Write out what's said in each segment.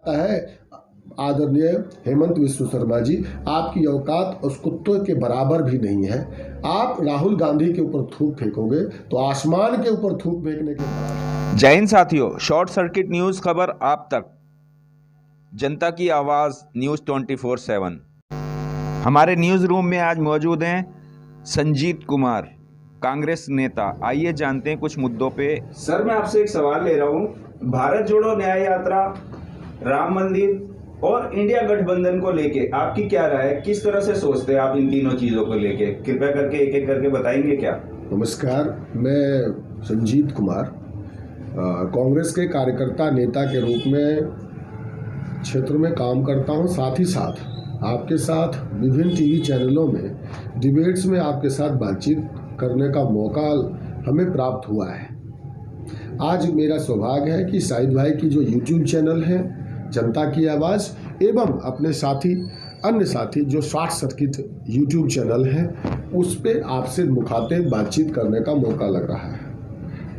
है आदरणीय हेमंत विश्व शर्मा जी, आपकी औकात उस कुत्ते के बराबर भी नहीं है। आप राहुल गांधी के ऊपर थूक फेंकोगे तो आसमान के ऊपर थूक फेंकने के बराबर। जय हिंद साथियों, शॉर्ट सर्किट न्यूज खबर आप तक, जनता की आवाज न्यूज 24/7। हमारे न्यूज रूम में आज मौजूद हैं संजीत कुमार, कांग्रेस नेता। आइए जानते हैं कुछ मुद्दों पे। सर, मैं आपसे एक सवाल ले रहा हूं। भारत जोड़ो न्याय यात्रा, राम मंदिर और इंडिया गठबंधन को लेके आपकी क्या राय है? किस तरह से सोचते हैं आप इन तीनों चीजों को लेके? कृपया करके एक एक करके बताएंगे क्या? नमस्कार, मैं संजीत कुमार कांग्रेस के कार्यकर्ता नेता के रूप में क्षेत्र में काम करता हूं। साथ ही साथ आपके साथ विभिन्न टीवी चैनलों में डिबेट्स में आपके साथ बातचीत करने का मौका हमें प्राप्त हुआ है। आज मेरा सौभाग्य है कि शाहिद भाई की जो यूट्यूब चैनल है जनता की आवाज़, एवं अपने साथी अन्य साथी जो शॉर्ट सर्किट यूट्यूब चैनल है, उस पे आपसे मुखातिब बातचीत करने का मौका लग रहा है।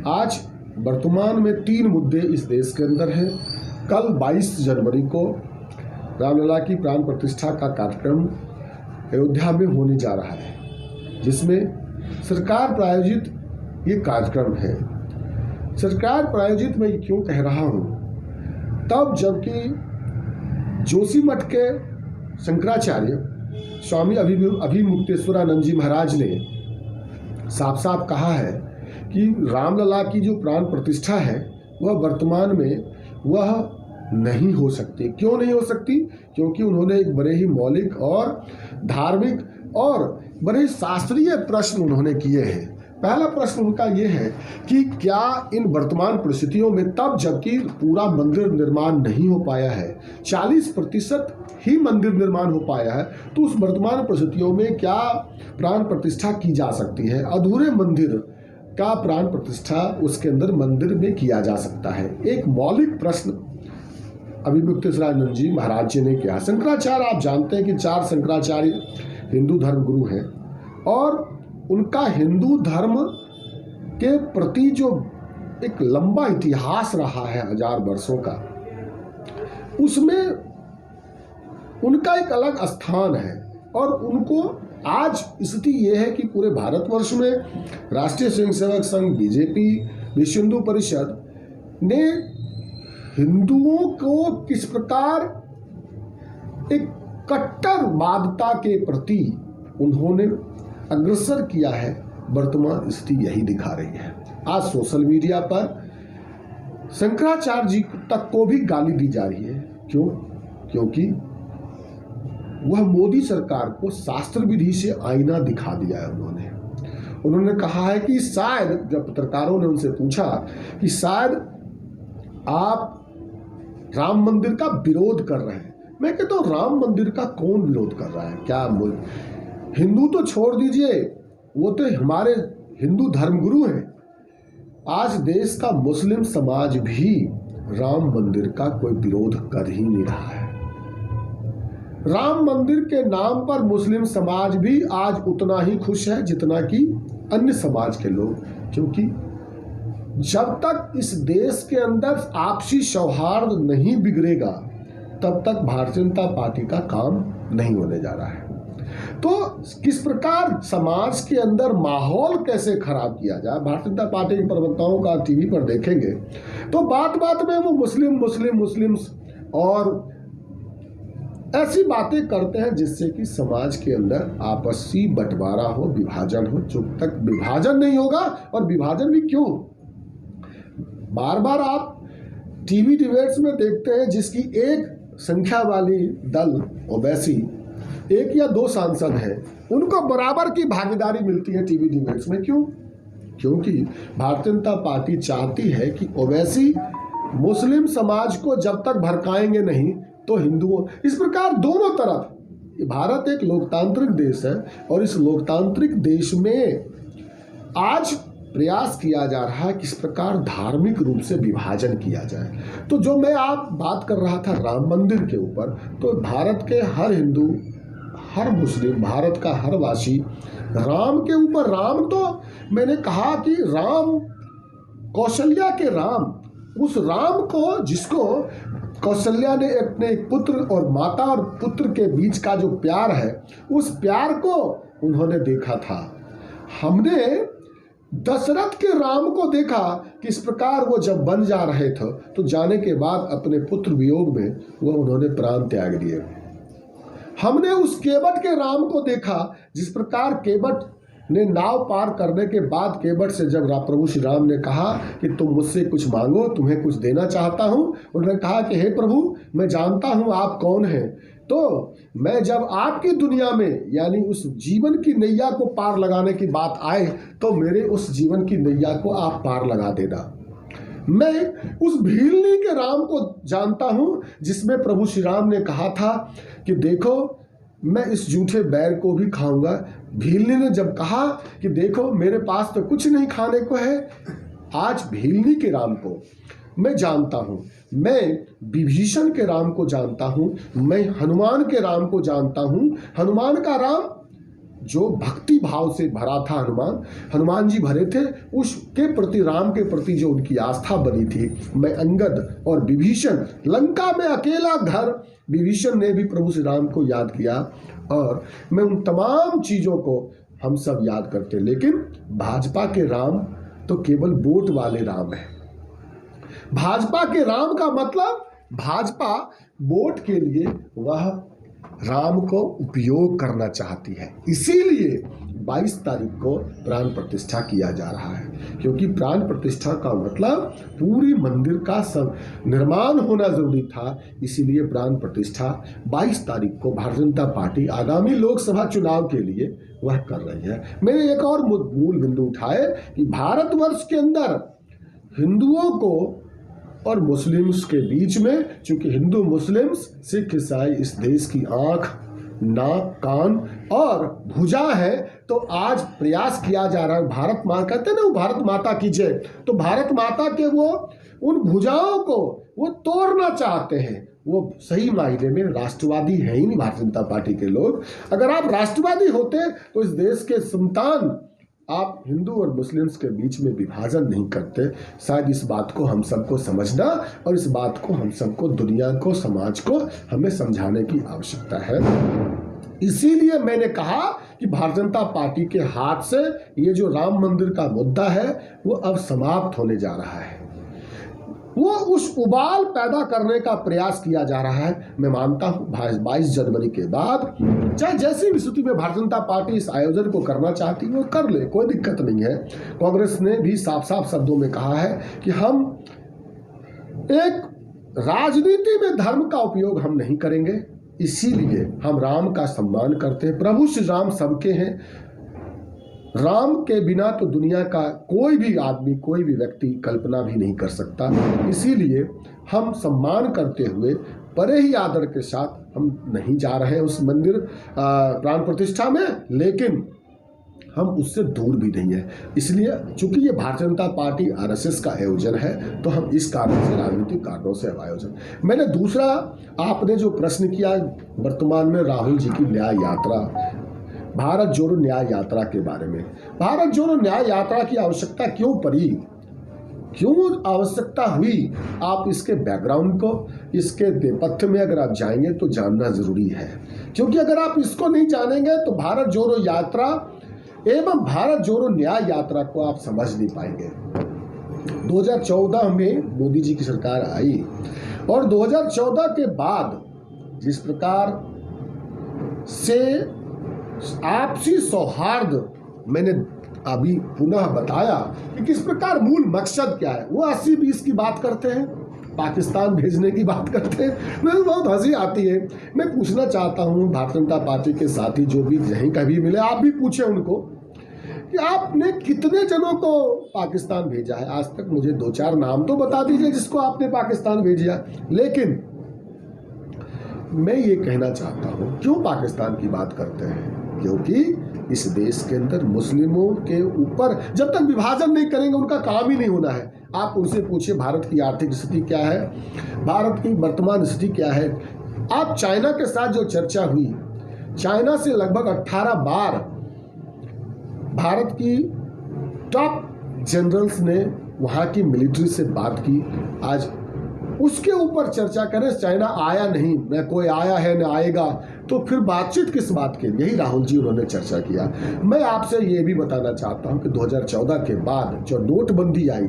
आज वर्तमान में 3 मुद्दे इस देश के अंदर हैं। कल 22 जनवरी को रामलला की प्राण प्रतिष्ठा का कार्यक्रम अयोध्या में होने जा रहा है, जिसमें सरकार प्रायोजित ये कार्यक्रम है। सरकार प्रायोजित मैं क्यों कह रहा हूँ? तब जबकि जोशीमठ के शंकराचार्य स्वामी अभिमुक्तेश्वरानंद जी महाराज ने साफ साफ कहा है कि रामलला की जो प्राण प्रतिष्ठा है वह वर्तमान में वह नहीं हो सकती। क्यों नहीं हो सकती? क्योंकि उन्होंने एक बड़े ही मौलिक और धार्मिक और बड़े ही शास्त्रीय प्रश्न उन्होंने किए हैं। पहला प्रश्न उनका ये है कि क्या इन वर्तमान परिस्थितियों में, तब जबकि पूरा मंदिर निर्माण नहीं हो पाया है, 40% ही मंदिर निर्माण हो पाया है, तो उस वर्तमान परिस्थितियों में क्या प्राण प्रतिष्ठा की जा सकती है? अधूरे मंदिर का प्राण प्रतिष्ठा उसके अंदर मंदिर में किया जा सकता है। एक मौलिक प्रश्न अभिमुक्तेश्वरानंद जी महाराज जी ने किया। शंकराचार्य, आप जानते हैं कि 4 शंकराचार्य हिंदू धर्म गुरु हैं, और उनका हिंदू धर्म के प्रति जो एक लंबा इतिहास रहा है 1000 वर्षों का, उसमें उनका एक अलग स्थान है। और उनको आज स्थिति ये है कि पूरे भारतवर्ष में राष्ट्रीय स्वयंसेवक संघ, बीजेपी, विश्व हिंदू परिषद ने हिंदुओं को किस प्रकार एक कट्टरवादता के प्रति उन्होंने अग्रसर किया है, वर्तमान स्थिति यही दिखा रही है। आज सोशल मीडिया पर शंकराचार्य जी तक को भी गाली दी जा रही है। क्यों? क्योंकि वह मोदी सरकार को शास्त्र विधि से आईना दिखा दिया है। उन्होंने कहा है कि शायद, जब पत्रकारों ने उनसे पूछा कि शायद आप राम मंदिर का विरोध कर रहे हैं, मैं कहता हूँ राम मंदिर का कौन विरोध कर रहा है? क्या हिंदू तो छोड़ दीजिए, वो तो हमारे हिंदू धर्मगुरु हैं। आज देश का मुस्लिम समाज भी राम मंदिर का कोई विरोध कर ही नहीं रहा है। राम मंदिर के नाम पर मुस्लिम समाज भी आज उतना ही खुश है जितना कि अन्य समाज के लोग, क्योंकि जब तक इस देश के अंदर आपसी सौहार्द नहीं बिगड़ेगा, तब तक भारतीय जनता पार्टी का काम नहीं होने जा रहा है। तो किस प्रकार समाज के अंदर माहौल कैसे खराब किया जाए, भारतीय जनता पार्टी के प्रवक्ताओं का टीवी पर देखेंगे तो बात बात में वो मुस्लिम और ऐसी बातें करते हैं जिससे कि समाज के अंदर आपसी बंटवारा हो, विभाजन हो। जब तक विभाजन नहीं होगा, और विभाजन भी क्यों, बार बार आप टीवी डिबेट्स में देखते हैं जिसकी एक संख्या वाली दल ओवैसी, 1 या 2 सांसद हैं, उनको बराबर की भागीदारी मिलती है टीवी डिबेट्स में। क्यों? क्योंकि भारतीय जनता पार्टी चाहती है कि ओवैसी मुस्लिम समाज को जब तक भड़काएंगे नहीं तो हिंदुओं, इस प्रकार दोनों तरफ। भारत एक लोकतांत्रिक देश है, और इस लोकतांत्रिक देश में आज प्रयास किया जा रहा है किस प्रकार धार्मिक रूप से विभाजन किया जाए। तो जो मैं आप बात कर रहा था राम मंदिर के ऊपर, तो भारत के हर हिंदू, हर मुस्लिम, भारत का हर वासी राम के ऊपर, राम तो मैंने कहा कि राम, कौशल्या के राम, उस राम को जिसको कौशल्या ने अपने एक पुत्र और माता और पुत्र के बीच का जो प्यार है, उस प्यार को उन्होंने देखा था। हमने दशरथ के राम को देखा किस प्रकार वो जब बन जा रहे थे तो जाने के बाद अपने पुत्र वियोग में वो उन्होंने प्राण त्याग दिए। हमने उस केवट के राम को देखा जिस प्रकार केवट ने नाव पार करने के बाद केवट से जब प्रभु श्री राम ने कहा कि तुम मुझसे कुछ मांगो, तुम्हें कुछ देना चाहता हूं, उन्होंने कहा कि हे प्रभु, मैं जानता हूं आप कौन हैं, तो मैं जब आपकी दुनिया में यानी उस जीवन की नैया को पार लगाने की बात आए तो मेरे उस जीवन की नैया को आप पार लगा देना। मैं उस भीलनी के राम को जानता हूं जिसमें प्रभु श्री राम ने कहा था कि देखो मैं इस जूठे बैर को भी खाऊंगा। भीलनी ने जब कहा कि देखो मेरे पास तो कुछ नहीं खाने को है, आज भीलनी के राम को मैं जानता हूं, मैं विभीषण के राम को जानता हूं, मैं हनुमान के राम को जानता हूं। हनुमान का राम जो भक्ति भाव से भरा था, हनुमान जी भरे थे, उसके प्रति, राम के प्रति जो उनकी आस्था बनी थी। मैं अंगद और विभीषण, लंका में अकेला घर विभीषण ने भी प्रभु श्री राम को याद किया और मैं उन तमाम चीज़ों को हम सब याद करते। लेकिन भाजपा के राम तो केवल वोट वाले राम है। भाजपा के राम का मतलब भाजपा वोट के लिए वह राम को उपयोग करना चाहती है, इसीलिए 22 तारीख को प्राण प्रतिष्ठा किया जा रहा है, क्योंकि प्राण प्रतिष्ठा का मतलब पूरी मंदिर का सब निर्माण होना जरूरी था। इसीलिए प्राण प्रतिष्ठा 22 तारीख को भारतीय जनता पार्टी आगामी लोकसभा चुनाव के लिए वह कर रही है। मैंने एक और मूल बिंदु उठाए कि भारतवर्ष के अंदर हिंदुओं को और मुस्लिम्स के बीच में, चूंकि हिंदू मुस्लिम्स सिख ईसाई इस देश की आंख नाक कान और भुजा है, तो आज प्रयास किया जा रहा है। भारत माँ कहते हैं ना, वो भारत माता की जय, तो भारत माता के वो उन भुजाओं को वो तोड़ना चाहते हैं। वो सही मायने में राष्ट्रवादी है ही नहीं भारतीय जनता पार्टी के लोग। अगर आप राष्ट्रवादी होते तो इस देश के संतान आप हिंदू और मुस्लिम्स के बीच में विभाजन नहीं करते। शायद इस बात को हम सबको समझना और इस बात को हम सबको, दुनिया को, समाज को हमें समझाने की आवश्यकता है। इसीलिए मैंने कहा कि भारतीय जनता पार्टी के हाथ से ये जो राम मंदिर का मुद्दा है वो अब समाप्त होने जा रहा है। वो उस उबाल पैदा करने का प्रयास किया जा रहा है। मैं मानता हूँ 22 जनवरी के बाद चाहे जैसी भी स्थिति में भारतीय जनता पार्टी इस आयोजन को करना चाहती है वो कर ले, कोई दिक्कत नहीं है। कांग्रेस ने भी साफ साफ शब्दों में कहा है कि हम एक राजनीति में धर्म का उपयोग हम नहीं करेंगे, इसीलिए हम राम का सम्मान करते हैं। प्रभु श्री राम सबके हैं, राम के बिना तो दुनिया का कोई भी आदमी, कोई भी व्यक्ति कल्पना भी नहीं कर सकता। इसीलिए हम सम्मान करते हुए बड़े ही आदर के साथ हम नहीं जा रहे हैं उस मंदिर प्राण प्रतिष्ठा में, लेकिन हम उससे दूर भी नहीं है। इसलिए चूंकि ये भारतीय जनता पार्टी आरएसएस का आयोजन है तो हम इस कारण से, राजनीतिक कारणों से आयोजन। मैंने दूसरा, आपने जो प्रश्न किया वर्तमान में राहुल जी की न्याय यात्रा, भारत जोड़ो न्याय यात्रा के बारे में। भारत जोड़ो न्याय यात्रा की आवश्यकता क्यों पड़ी, क्यों आवश्यकता हुई, आप इसके बैकग्राउंड को, इसके नेपथ्य में अगर आप जाएंगे तो जानना जरूरी है। क्योंकि अगर आप इसको नहीं जानेंगे तो भारत जोड़ो यात्रा एवं भारत जोड़ो न्याय यात्रा को आप समझ नहीं पाएंगे। 2014 में मोदी जी की सरकार आई और 2014 के बाद जिस प्रकार से आपसी सौहार्द, मैंने अभी पुनः बताया कि किस प्रकार मूल मकसद क्या है। वो 80-20 की बात करते हैं, पाकिस्तान भेजने की बात करते हैं। मुझे बहुत हंसी आती है। मैं पूछना चाहता हूँ भारतीय जनता पार्टी के साथी जो भी यहीं कभी मिले, आप भी पूछें उनको कि आपने कितने जनों को पाकिस्तान भेजा है। आज तक मुझे 2-4 नाम तो बता दीजिए जिसको आपने पाकिस्तान भेजा। लेकिन मैं ये कहना चाहता हूँ, क्यों पाकिस्तान की बात करते हैं, क्योंकि इस देश के अंदर मुस्लिमों के ऊपर जब तक विभाजन नहीं करेंगे उनका काम ही नहीं होना है। आप उनसे पूछिए भारत की आर्थिक स्थिति क्या है, भारत की वर्तमान स्थिति क्या है। आप चाइना के साथ जो चर्चा हुई, चाइना से लगभग 18 बार भारत की टॉप जनरल्स ने वहाँ की मिलिट्री से बात की। आज उसके ऊपर चर्चा करें। चाइना आया नहीं, न कोई आया है न आएगा, तो फिर बातचीत किस बात की? यही राहुल जी उन्होंने चर्चा किया। मैं आपसे ये भी बताना चाहता हूं कि 2014 के बाद जो नोटबंदी आई,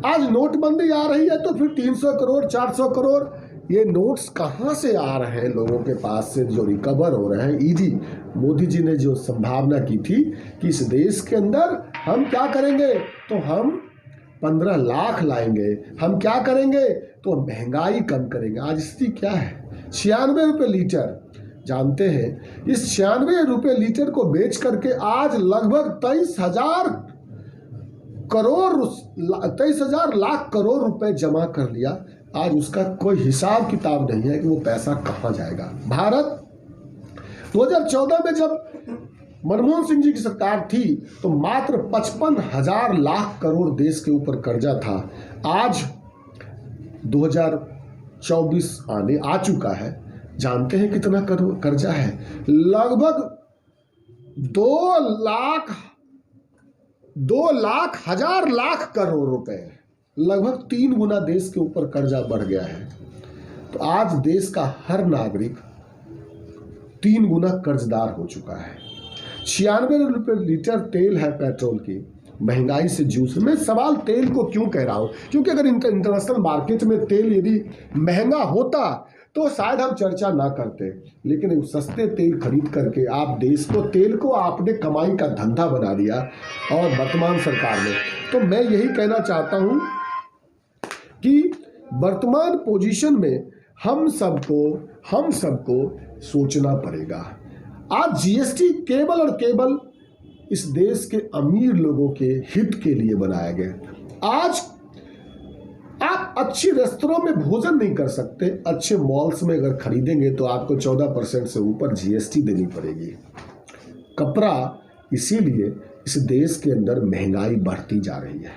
आज नोटबंदी आ रही है तो फिर 300 करोड़ 400 करोड़ ये नोट्स कहाँ से आ रहे हैं लोगों के पास से जो रिकवर हो रहे हैं? ईडी मोदी जी ने जो संभावना की थी कि इस देश के अंदर हम क्या करेंगे, तो हम 15 लाख लाएंगे, हम क्या करेंगे, तो महंगाई कम करेंगे। आज स्थिति क्या है? 96 रुपये लीटर। जानते हैं इस 96 रुपये लीटर को बेच करके आज लगभग 23,000 लाख करोड़ रुपए जमा कर लिया। आज उसका कोई हिसाब किताब नहीं है कि वो पैसा कहाँ जाएगा। भारत 2014 में जब मनमोहन सिंह जी की सरकार थी तो मात्र 55,000 लाख करोड़ देश के ऊपर कर्जा था। आज 2024 आने आ चुका है, जानते हैं कितना कर्जा है? लगभग 2,00,000 लाख करोड़ रुपए, लगभग 3 गुना देश के ऊपर कर्जा बढ़ गया है। तो आज देश का हर नागरिक 3 गुना कर्जदार हो चुका है। 96 रुपये लीटर तेल है पेट्रोल की, महंगाई से जूझ। मैं सवाल तेल को क्यों कह रहा हूं? क्योंकि अगर इंटरनेशनल मार्केट में तेल यदि महंगा होता तो शायद हम चर्चा ना करते, लेकिन सस्ते तेल खरीद करके आप देश को, तेल को आपने कमाई का धंधा बना दिया और वर्तमान सरकार ने। तो मैं यही कहना चाहता हूं कि वर्तमान पोजीशन में हम सबको सोचना पड़ेगा। आज जीएसटी केवल और केवल इस देश के अमीर लोगों के हित के लिए बनाया गया। आज आप अच्छी रेस्तोरों में भोजन नहीं कर सकते, अच्छे मॉल्स में अगर खरीदेंगे तो आपको 14% से ऊपर जीएसटी देनी पड़ेगी। कपड़ा, इसीलिए इस देश के अंदर महंगाई बढ़ती जा रही है।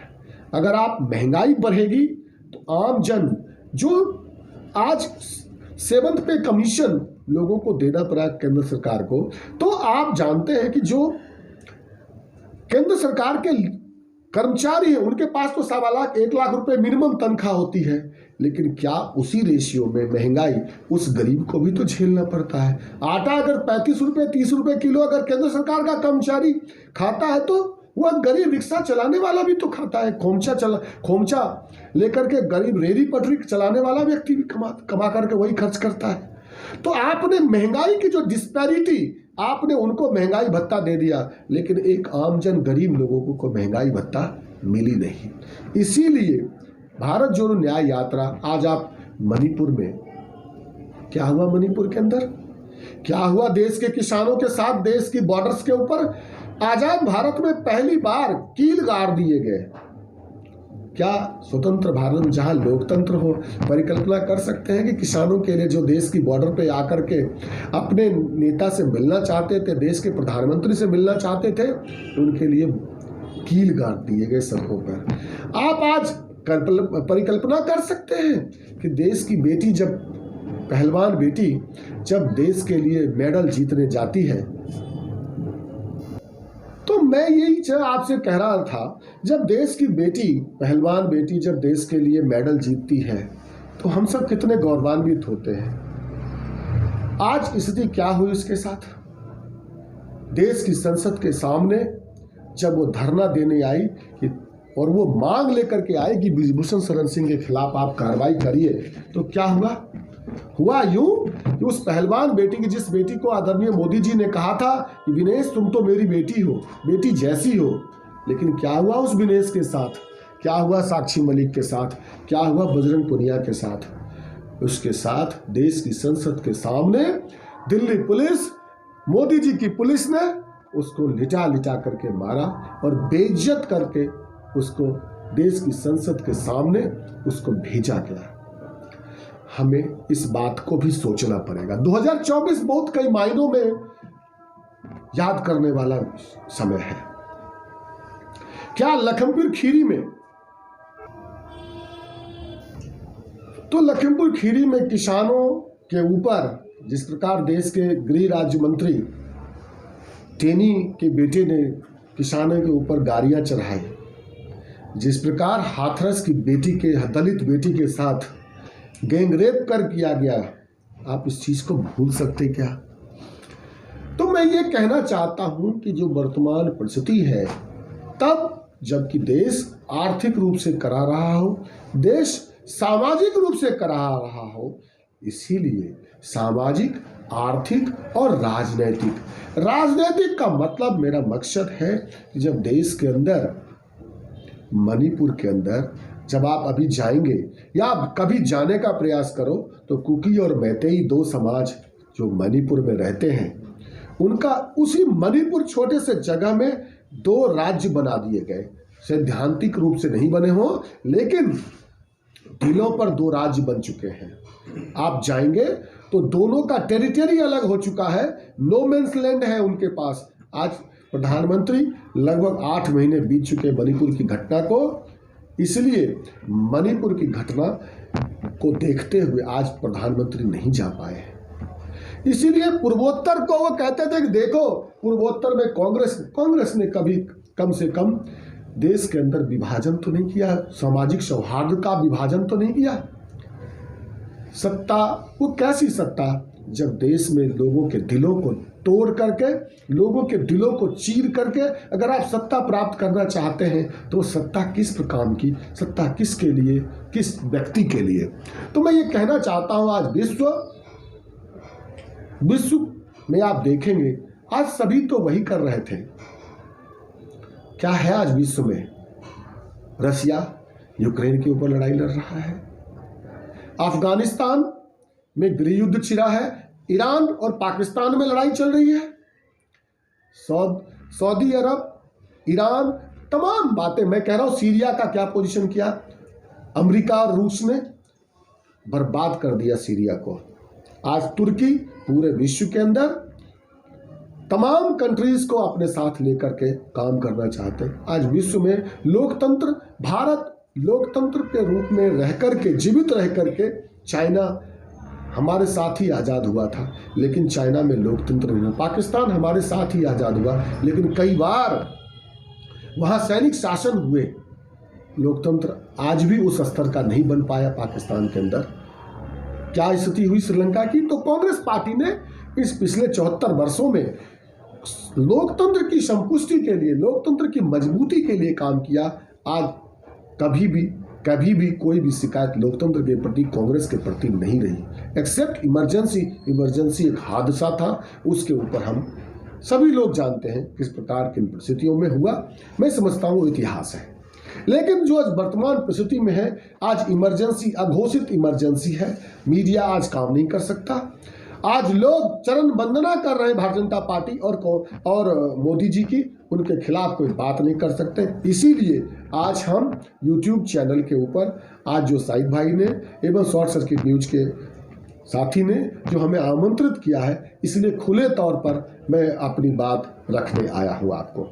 अगर आप महंगाई बढ़ेगी तो आम जन, जो आज 7th पे कमीशन लोगों को देना पड़ा केंद्र सरकार को, तो आप जानते हैं कि जो केंद्र सरकार के कर्मचारी हैं उनके पास तो 1.25 लाख 1 लाख रुपए मिनिमम तनख्वाह होती है, लेकिन क्या उसी रेशियो में महंगाई उस गरीब को भी तो झेलना पड़ता है। आटा अगर 35 रुपये 30 रुपये किलो अगर केंद्र सरकार का कर्मचारी खाता है तो वह गरीब रिक्शा चलाने वाला भी तो खाता है, खोमचा लेकर के गरीब रेहड़ी पटरी चलाने वाला व्यक्ति भी कमा करके वही खर्च करता है। तो आपने महंगाई की जो डिस्पैरिटी, आपने उनको महंगाई भत्ता दे दिया, लेकिन एक आमजन गरीब लोगों को महंगाई भत्ता मिली नहीं। इसीलिए भारत जोड़ो न्याय यात्रा, आज आप मणिपुर में क्या हुआ, मणिपुर के अंदर क्या हुआ, देश के किसानों के साथ, देश की बॉर्डर्स के ऊपर आजाद भारत में पहली बार कील गाड़ दिए गए। क्या स्वतंत्र भारत में जहां लोकतंत्र हो, परिकल्पना कर सकते हैं कि किसानों के लिए जो देश की बॉर्डर पे आकर के अपने नेता से मिलना चाहते थे, देश के प्रधानमंत्री से मिलना चाहते थे, उनके लिए कील गाड़ दिए गए सड़कों पर। आप आज परिकल्पना कर सकते हैं कि देश की बेटी, जब पहलवान बेटी जब देश के लिए मेडल जीतने जाती है, तो मैं यही आपसे कह रहा था, जब देश की बेटी, पहलवान बेटी जब देश के लिए मेडल जीतती है तो हम सब कितने गौरवान्वित होते हैं। आज स्थिति क्या हुई उसके साथ? देश की संसद के सामने जब वो धरना देने आई कि, और वो मांग लेकर के आए कि ब्रिजभूषण शरण सिंह के खिलाफ आप कार्रवाई करिए, तो क्या हुआ यूं कि उस पहलवान बेटी की, जिस बेटी को आदरणीय मोदी जी ने कहा था कि विनेश तुम तो मेरी बेटी हो, बेटी जैसी हो, लेकिन क्या हुआ उस विनेश के साथ, क्या हुआ साक्षी मलिक के साथ, क्या हुआ बजरंग पुनिया के साथ? उसके साथ देश की संसद के सामने दिल्ली पुलिस, मोदी जी की पुलिस ने उसको लिटा करके मारा और बेइज्जत करके उसको देश की संसद के सामने उसको भेजा गया। हमें इस बात को भी सोचना पड़ेगा। 2024 बहुत कई मायनों में याद करने वाला समय है। क्या लखीमपुर खीरी में, तो लखीमपुर खीरी में किसानों के ऊपर जिस प्रकार देश के गृह राज्य मंत्री टेनी के बेटे ने किसानों के ऊपर गाड़ियां चढ़ाई, जिस प्रकार हाथरस की बेटी के, दलित बेटी के साथ गैंगरेप कर किया गया, आप इस चीज को भूल सकते क्या? तो मैं ये कहना चाहता हूं कि जो वर्तमान परिस्थिति है, तब जबकि देश आर्थिक रूप से करा रहा हो, देश सामाजिक रूप से करा रहा हो, इसीलिए सामाजिक, आर्थिक और राजनीतिक का मतलब, मेरा मकसद है कि जब देश के अंदर, मणिपुर के अंदर जब आप अभी जाएंगे या आप कभी जाने का प्रयास करो तो कुकी और मैतेई दो समाज जो मणिपुर में रहते हैं, उनका उसी मणिपुर छोटे से जगह में दो राज्य बना दिए गए। सैद्धांतिक रूप से नहीं बने हो, लेकिन दिलों पर दो राज्य बन चुके हैं। आप जाएंगे तो दोनों का टेरिटरी अलग हो चुका है, नो मैंस लैंड है उनके पास। आज प्रधानमंत्री लगभग 8 महीने बीत चुके मणिपुर की घटना को, इसलिए मणिपुर की घटना को देखते हुए आज प्रधानमंत्री नहीं जा पाए हैं। इसीलिए पूर्वोत्तर को वो कहते थे कि देखो पूर्वोत्तर में कांग्रेस ने कभी कम से कम देश के अंदर विभाजन तो नहीं किया, सामाजिक सौहार्द का विभाजन तो नहीं किया। सत्ता, वो कैसी सत्ता जब देश में लोगों के दिलों को तोड़ करके, लोगों के दिलों को चीर करके अगर आप सत्ता प्राप्त करना चाहते हैं तो सत्ता किस प्रकार की, सत्ता किसके लिए, किस व्यक्ति के लिए? तो मैं ये कहना चाहता हूं, आज विश्व में आप देखेंगे आज सभी तो वही कर रहे थे। क्या है आज विश्व में? रसिया यूक्रेन के ऊपर लड़ाई लड़ रहा है, अफगानिस्तान में गृह युद्ध छिड़ा है, ईरान और पाकिस्तान में लड़ाई चल रही है, सऊदी अरब, ईरान, तमाम बातें। मैं कह रहा हूं सीरिया का क्या पोजीशन किया, अमेरिका और रूस ने बर्बाद कर दिया सीरिया को। आज तुर्की पूरे विश्व के अंदर तमाम कंट्रीज को अपने साथ लेकर के काम करना चाहते हैं। आज विश्व में लोकतंत्र, भारत लोकतंत्र के रूप में रह करके, जीवित रह करके, चाइना हमारे साथ ही आज़ाद हुआ था लेकिन चाइना में लोकतंत्र नहीं हुआ। पाकिस्तान हमारे साथ ही आज़ाद हुआ लेकिन कई बार वहाँ सैनिक शासन हुए, लोकतंत्र आज भी उस स्तर का नहीं बन पाया पाकिस्तान के अंदर। क्या स्थिति हुई श्रीलंका की? तो कांग्रेस पार्टी ने इस पिछले 74 वर्षों में लोकतंत्र की संपुष्टि के लिए, लोकतंत्र की मजबूती के लिए काम किया। आज कभी भी कोई भी शिकायत लोकतंत्र के प्रति, कांग्रेस के प्रति नहीं रही, एक्सेप्ट इमरजेंसी एक हादसा था, उसके ऊपर हम सभी लोग जानते हैं किस प्रकार की परिस्थितियों में हुआ। मैं समझता हूँ इतिहास है, लेकिन जो आज वर्तमान परिस्थिति में है, आज इमरजेंसी, अघोषित इमरजेंसी है, मीडिया आज काम नहीं कर सकता। आज लोग चरण वंदना कर रहे हैं भारतीय जनता पार्टी और मोदी जी की, उनके खिलाफ कोई बात नहीं कर सकते। इसीलिए आज हम YouTube चैनल के ऊपर, आज जो साहिब भाई ने एवं शॉर्ट सर्किट न्यूज के साथी ने जो हमें आमंत्रित किया है, इसलिए खुले तौर पर मैं अपनी बात रखने आया हूँ आपको।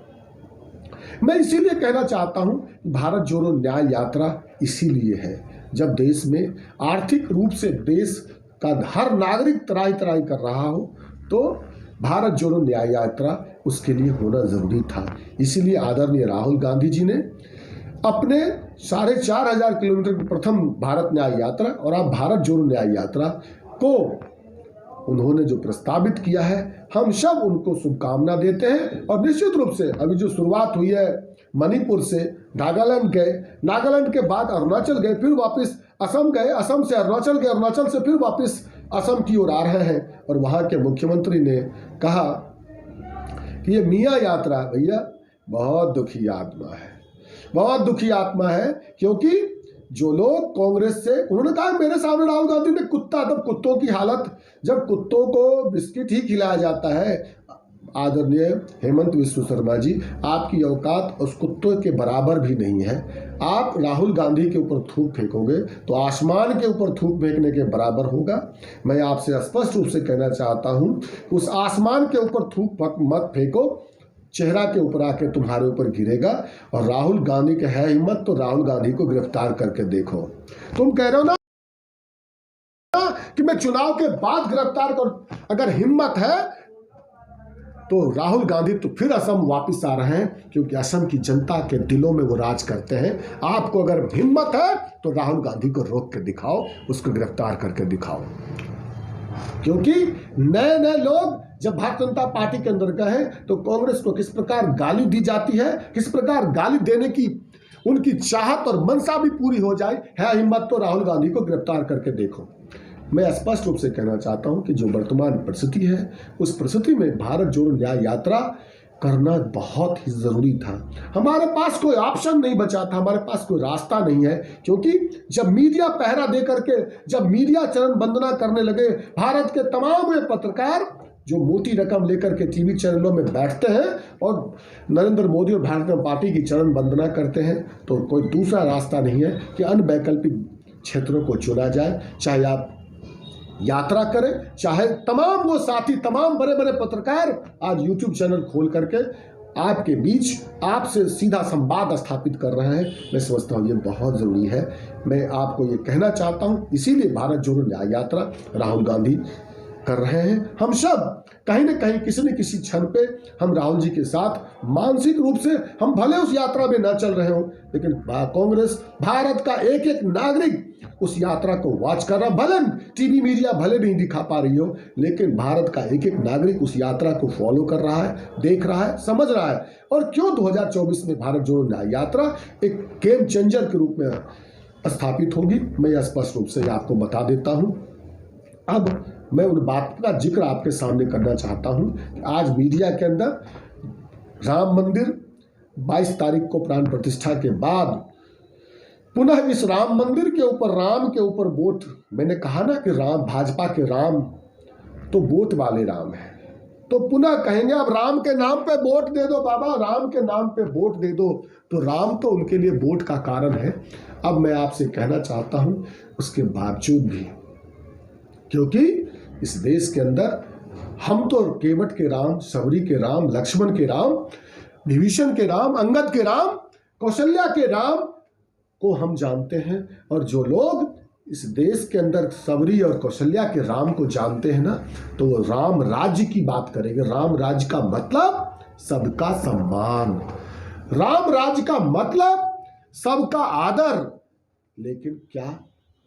मैं इसीलिए कहना चाहता हूँ भारत जोड़ो न्याय यात्रा इसीलिए है, जब देश में आर्थिक रूप से देश का हर नागरिक तराई कर रहा हो तो भारत जोड़ो न्याय यात्रा उसके लिए होना जरूरी था। इसीलिए आदरणीय राहुल गांधी जी ने अपने 4,500 किलोमीटर की प्रथम भारत न्याय यात्रा और अब भारत जोड़ो न्याय यात्रा को उन्होंने जो प्रस्तावित किया है, हम सब उनको शुभकामना देते हैं। और निश्चित रूप से अभी जो शुरुआत हुई है मणिपुर से, नागालैंड गए, नागालैंड के बाद अरुणाचल गए, फिर वापस असम गए, असम से अरुणाचल गए, अरुणाचल से फिर वापस असम की ओर आ रहे हैं। और वहाँ के मुख्यमंत्री ने कहा कि ये मियाँ यात्रा भैया बहुत दुखी आत्मा है, बहुत दुखी आत्मा है, क्योंकि जो लोग कांग्रेस से, उन्होंने कहा मेरे सामने राहुल गांधी ने कुत्ता, तब कुत्तों की हालत, जब कुत्तों को बिस्किट ही खिलाया जाता है, आदरणीय हेमंत विश्व शर्मा जी, आपकी औकात उस कुत्तों के बराबर भी नहीं है। आप राहुल गांधी के ऊपर थूक फेंकोगे तो आसमान के ऊपर थूक फेंकने के बराबर होगा। मैं आपसे स्पष्ट रूप से कहना चाहता हूं, उस आसमान के ऊपर थूक मत फेंको, चेहरा के ऊपर आके तुम्हारे ऊपर गिरेगा। और राहुल गांधी के है हिम्मत तो राहुल गांधी को गिरफ्तार करके देखो। तुम कह रहे हो ना कि मैं चुनाव के बाद गिरफ्तार कर, अगर हिम्मत है तो राहुल गांधी तो फिर असम वापस आ रहे हैं, क्योंकि असम की जनता के दिलों में वो राज करते हैं। आपको अगर हिम्मत है तो राहुल गांधी को रोक के दिखाओ, उसको गिरफ्तार करके दिखाओ। क्योंकि नए नए लोग जब भारतीय जनता पार्टी के अंदर गए तो कांग्रेस को किस प्रकार गाली दी जाती है, किस प्रकार गाली देने की उनकी चाहत और मनसा भी पूरी हो जाए। है हिम्मत तो राहुल गांधी को गिरफ्तार करके देखो। मैं स्पष्ट रूप से कहना चाहता हूं कि जो वर्तमान परिस्थिति है, उस परिस्थिति में भारत जोड़ो न्याय यात्रा करना बहुत ही जरूरी था। हमारे पास कोई ऑप्शन नहीं बचा था, हमारे पास कोई रास्ता नहीं है। क्योंकि जब मीडिया पहरा दे करके, जब मीडिया चरण वंदना करने लगे, भारत के तमाम पत्रकार जो मोटी रकम लेकर के टीवी चैनलों में बैठते हैं और नरेंद्र मोदी और भारतीय जनता पार्टी की चरण वंदना करते हैं, तो कोई दूसरा रास्ता नहीं है कि अन्य वैकल्पिक क्षेत्रों को चुना जाए। चाहे आप यात्रा करें, चाहे तमाम वो साथी, तमाम बड़े बड़े पत्रकार आज यूट्यूब चैनल खोल करके आपके बीच आपसे सीधा संवाद स्थापित कर रहे हैं। मैं समझता हूँ ये बहुत ज़रूरी है। मैं आपको ये कहना चाहता हूँ, इसीलिए भारत जोड़ो न्याय यात्रा राहुल गांधी कर रहे हैं। हम सब कहीं न कहीं किसी न किसी क्षण पे हम राहुल जी के साथ मानसिक रूप से, हम भले उस यात्रा में ना चल रहे हो, लेकिन कांग्रेस, भारत का एक एक नागरिक उस यात्रा को वॉच कर रहा। भले टीवी मीडिया भले नहीं दिखा पा रही हो, लेकिन भारत का एक एक नागरिक उस यात्रा को फॉलो कर रहा है, देख रहा है, समझ रहा है। और क्यों 2024 में भारत जोड़ो न्याय यात्रा एक गेम चेंजर के रूप में स्थापित होगी, मैं स्पष्ट रूप से आपको बता देता हूं। अब मैं उन बात का जिक्र आपके सामने करना चाहता हूं कि आज मीडिया के अंदर राम मंदिर 22 तारीख को प्राण प्रतिष्ठा के बाद पुनः इस राम मंदिर के ऊपर, राम के ऊपर वोट, मैंने कहा ना कि राम, भाजपा के राम तो वोट वाले राम है, तो पुनः कहेंगे अब राम के नाम पे वोट दे दो बाबा, राम के नाम पे वोट दे दो। तो राम तो उनके लिए वोट का कारण है। अब मैं आपसे कहना चाहता हूं, उसके बावजूद भी, क्योंकि इस देश के अंदर हम तो केवट के राम, सबरी के राम, लक्ष्मण के राम, विभीषण के राम, अंगद के राम, कौशल्या के राम को हम जानते हैं। और जो लोग इस देश के अंदर सबरी और कौशल्या के राम को जानते हैं ना, तो वो राम राज्य की बात करेंगे। राम राज्य का मतलब सबका सम्मान, राम राज्य का मतलब सबका आदर। लेकिन क्या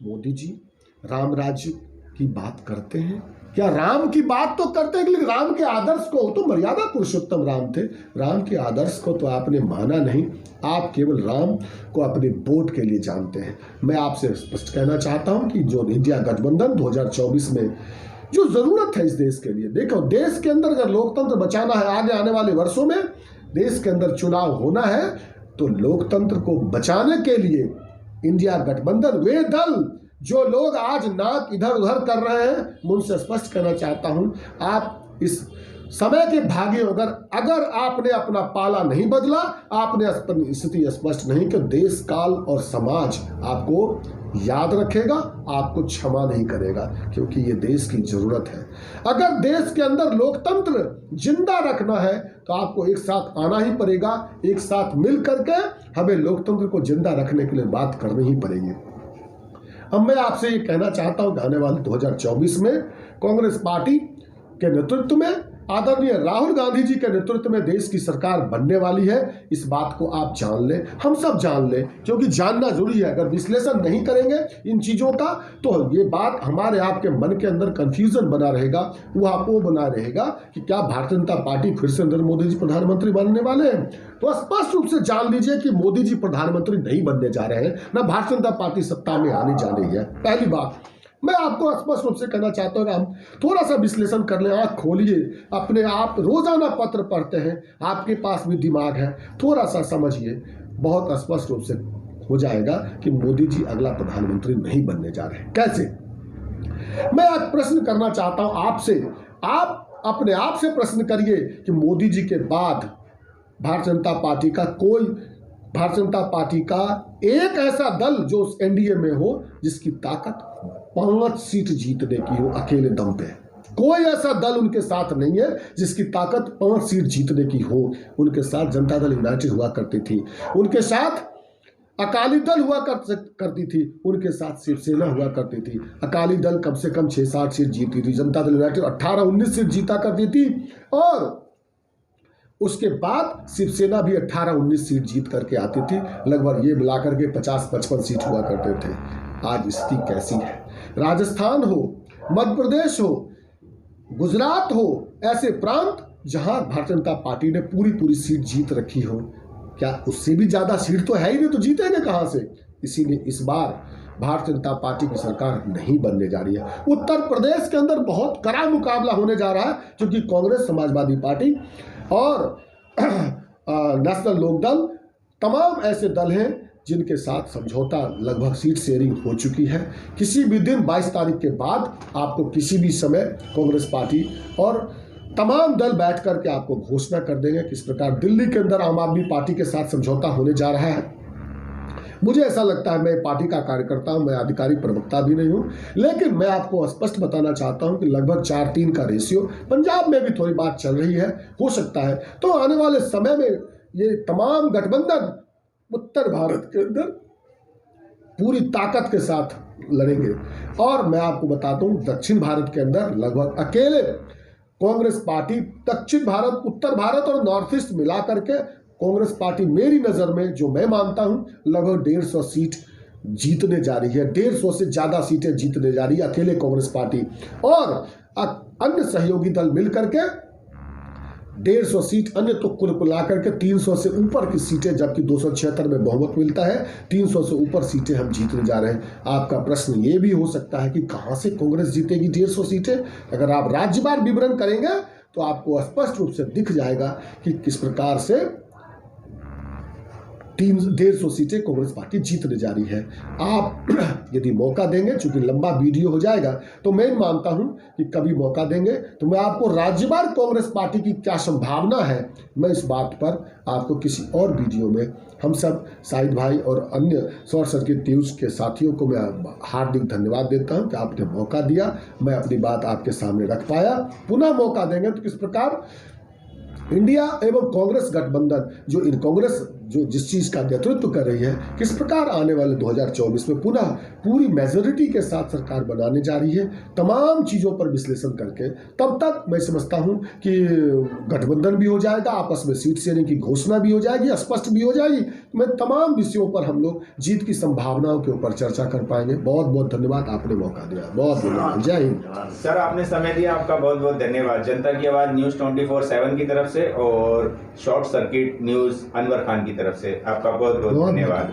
मोदी जी राम राज्य की बात करते हैं? क्या राम की बात तो करते हैं, लेकिन राम के आदर्श को, तो मर्यादा पुरुषोत्तम राम थे, राम के आदर्श को तो आपने माना नहीं। आप केवल राम को अपने वोट के लिए जानते हैं। मैं आपसे स्पष्ट कहना चाहता हूं कि जो इंडिया गठबंधन 2024 में जो जरूरत है इस देश के लिए, देखो देश के अंदर अगर लोकतंत्र बचाना है, आगे आने वाले वर्षों में देश के अंदर चुनाव होना है, तो लोकतंत्र को बचाने के लिए इंडिया गठबंधन, वे दल जो लोग आज नाक इधर उधर कर रहे हैं, मैं उनसे स्पष्ट कहना चाहता हूं, आप इस समय के भागी हो। अगर आपने अपना पाला नहीं बदला, आपने अपनी स्थिति स्पष्ट नहीं कि देश काल और समाज आपको याद रखेगा, आपको क्षमा नहीं करेगा, क्योंकि ये देश की जरूरत है। अगर देश के अंदर लोकतंत्र जिंदा रखना है तो आपको एक साथ आना ही पड़ेगा, एक साथ मिल करके हमें लोकतंत्र को जिंदा रखने के लिए बात करनी ही पड़ेगी। अब मैं आपसे ये कहना चाहता हूं कि आने वाले 2024 में कांग्रेस पार्टी के नेतृत्व में, आदरणीय राहुल गांधी जी के नेतृत्व में देश की सरकार बनने वाली है। इस बात को आप जान लें, हम सब जान लें, क्योंकि जानना जरूरी है। अगर विश्लेषण नहीं करेंगे इन चीज़ों का, तो ये बात हमारे आपके मन के अंदर कंफ्यूजन बना रहेगा, वो बना रहेगा कि क्या भारतीय जनता पार्टी फिर से नरेंद्र मोदी जी प्रधानमंत्री बनने वाले हैं। तो स्पष्ट रूप से जान लीजिए कि मोदी जी प्रधानमंत्री नहीं बनने जा रहे हैं, ना भारतीय जनता पार्टी सत्ता में आने जा रही है। पहली बात मैं आपको स्पष्ट रूप से कहना चाहता हूँ कि हम थोड़ा सा विश्लेषण कर लें, आँख खोलिए, अपने आप रोजाना पत्र पढ़ते हैं, आपके पास भी दिमाग है, थोड़ा सा समझिए, बहुत स्पष्ट रूप से हो जाएगा कि मोदी जी अगला प्रधानमंत्री नहीं बनने जा रहे हैं। कैसे? मैं आज प्रश्न करना चाहता हूं आपसे, आप अपने आप से प्रश्न करिए कि मोदी जी के बाद भारतीय जनता पार्टी का एक ऐसा दल जो एनडीए में हो जिसकी ताकत 5 सीट जीतने की हो अकेले दम पे। कोई ऐसा दल उनके साथ नहीं है जिसकी ताकत 5 सीट जीतने की हो। उनके साथ जनता दल यूनाइटेड हुआ करती थी, उनके साथ अकाली दल हुआ करती थी, उनके साथ शिवसेना हुआ करती थी। अकाली दल कम से कम 6-7 सीट जीती थी, जनता दल यूनाइटेड 18-19 सीट जीता करती थी, और उसके बाद शिवसेना भी 18-19 सीट जीत करके आती थी, लगभग ये मिलाकर के 50-55 सीट हुआ करते थे। आज स्थिति कैसी है? राजस्थान हो, मध्य प्रदेश हो, गुजरात हो, ऐसे प्रांत जहां भारतीय जनता पार्टी ने पूरी सीट जीत रखी हो, क्या उससे भी ज्यादा सीट तो है ही नहीं, तो जीतेंगे कहां से? इसीलिए इस बार भारतीय जनता पार्टी की सरकार नहीं बनने जा रही है। उत्तर प्रदेश के अंदर बहुत कड़ा मुकाबला होने जा रहा है, क्योंकि कांग्रेस, समाजवादी पार्टी और नेशनल लोकदल तमाम ऐसे दल हैं जिनके साथ समझौता लगभग सीट शेयरिंग हो चुकी है। किसी भी दिन 22 तारीख के बाद आपको किसी भी समय कांग्रेस पार्टी और तमाम दल बैठ करके आपको घोषणा कर देंगे किस प्रकार दिल्ली के अंदर आम आदमी पार्टी के साथ समझौता होने जा रहा है। मुझे ऐसा लगता है, मैं पार्टी का कार्यकर्ता हूं, मैं आधिकारिक प्रवक्ता भी नहीं हूं, लेकिन मैं आपको स्पष्ट बताना चाहता हूं कि लगभग 4-3 का रेशियो, पंजाब में भी थोड़ी बात चल रही है, हो सकता है तो आने वाले समय में ये तमाम गठबंधन उत्तर भारत के अंदर पूरी ताकत के साथ लड़ेंगे। और मैं आपको बताता हूं, दक्षिण भारत के अंदर लगभग अकेले कांग्रेस पार्टी, दक्षिण भारत, उत्तर भारत और नॉर्थ ईस्ट मिला करके कांग्रेस पार्टी मेरी नजर में, जो मैं मानता हूं, लगभग 150 सीट जीतने जा रही है। 150 से ज्यादा सीटें जीतने जा रही है अकेले कांग्रेस पार्टी, और अन्य सहयोगी दल मिलकर के 150 सीट, अन्य तो कुल मिलाकर के 300 से ऊपर की सीटें, जबकि 276 में बहुमत मिलता है, 300 से ऊपर सीटें हम जीतने जा रहे हैं। आपका प्रश्न ये भी हो सकता है कि कहां से कांग्रेस जीतेगी 150 सीटें? अगर आप राज्यवार विवरण करेंगे तो आपको स्पष्ट रूप से दिख जाएगा कि किस प्रकार से 150 सीटें कांग्रेस पार्टी जीतने जा रही है। आप यदि मौका देंगे, चूंकि लंबा वीडियो हो जाएगा, तो मैं मानता हूं कि कभी मौका देंगे तो मैं आपको राज्यवार कांग्रेस पार्टी की क्या संभावना है, मैं इस बात पर आपको किसी और वीडियो में, हम सब शाहिद भाई और अन्य शॉर्ट सर्किट न्यूज के साथियों को मैं हार्दिक धन्यवाद देता हूं कि आपने मौका दिया, मैं अपनी बात आपके सामने रख पाया। पुनः मौका देंगे तो किस प्रकार इंडिया एवं कांग्रेस गठबंधन, जो इन कांग्रेस जो जिस चीज का नेतृत्व कर रही है, किस प्रकार आने वाले 2024 में पुनः पूरी मेजोरिटी के साथ सरकार बनाने जा रही है, तमाम चीजों पर विश्लेषण करके, तब तक मैं समझता हूं कि गठबंधन भी हो जाएगा, आपस में सीट शेयरिंग की घोषणा भी हो जाएगी, स्पष्ट भी हो जाएगी। मैं तमाम विषयों पर हम लोग जीत की संभावनाओं के ऊपर चर्चा कर पाएंगे। बहुत बहुत धन्यवाद, आपने मौका दिया, बहुत धन्यवाद। जय हिंद सर, आपने समय दिया, आपका बहुत बहुत धन्यवाद। जनता की आवाज न्यूज 24/7 की तरफ से और short circuit news Anwar Khan की तरफ से आपका बहुत बहुत धन्यवाद।